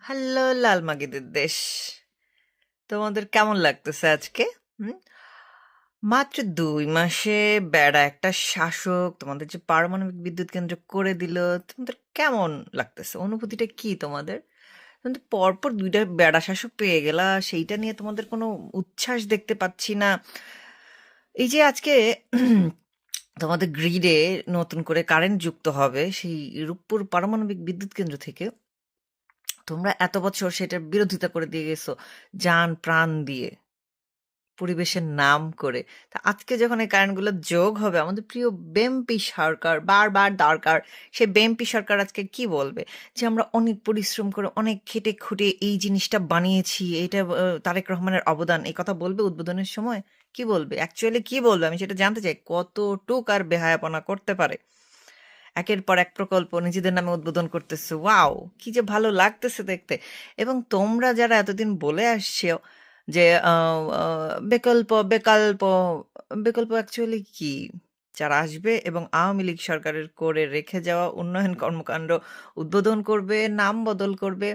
Hello লাল মাগিদের দেশ। তোমাদের কেমন লাগতেছে আজকে? হুম? মাত্র ২ মাসে বেড়া একটা শাসক তোমাদের যে পারমাণবিক বিদ্যুৎ কেন্দ্র করে দিল, তোমাদের কেমন লাগতেছে? অনুভূতিটা কি তোমাদের? তুমি তো পরপর ২ টা বেড়া শাসক পেয়ে গেলা, সেইটা নিয়ে তোমাদের কোনো উচ্ছ্বাস দেখতে পাচ্ছি না। এই যে আজকে তোমাদের গ্রিডে নতুন করে কারেন্ট যুক্ত হবে সেই রূপপুর পারমাণবিক বিদ্যুৎ কেন্দ্র থেকে। তোমরা এত বছর সেটার বিরোধিতা করে দিয়ে গেছো জান প্রাণ দিয়ে, পরিবেশের নাম করে। তা আজকে যখন এই কারেন্টগুলো যোগ হবে আমাদের প্রিয় বেম্পি সরকার বারবার দরকার। সে বেম্পি সরকার আজকে কি বলবে? যে আমরা অনেক পরিশ্রম করে অনেক খেটে খুঁটে এই জিনিসটা বানিয়েছি। এটা তারেক রহমানের অবদান। এই কথা বলবে উদ্বোধনের সময়? কি বলবে? অ্যাকচুয়ালি কি বলবে? আমি সেটা জানতে চাই। কতটুক আর বেহায়াপনা করতে পারে? একের পর এক প্রকল্প নিজেদের নামে উদ্বোধন করতেছে। ওয়াও! কি যে ভালো লাগতেছে দেখতে। এবং তোমরা যারা এতদিন বলে আসছো যে আ আ বিকল্প অ্যাকচুয়ালি কি? যারা আসবে এবং আওয়ামী লীগ সরকারের করে রেখে যাওয়া উন্নয়ন কর্মকাণ্ড উদ্বোধন করবে, নাম বদল করবে।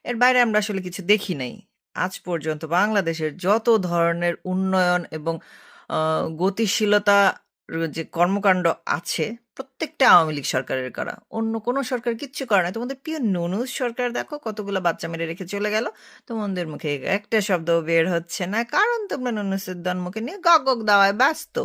এর বাইরে আমরা আসলে কিছু দেখি নাই। আজ পর্যন্ত বাংলাদেশের যত ধরনের উন্নয়ন এবং আ গতিশীলতার যে কর্মকাণ্ড আছে প্রত্যেকটা আওয়ামী লীগ সরকারের করা। অন্য কোনো সরকার কিচ্ছু করে নাই। তোমাদের প্রিয় নুনুস সরকার দেখো কতগুলা বাচ্চা মেরে রেখে চলে গেল। তোমাদের মুখে একটা শব্দও বের হচ্ছে না। কারণ তোমরা নুনুসের মুখে নিয়ে গগ গগ দেওয়ায় ব্যস্ত।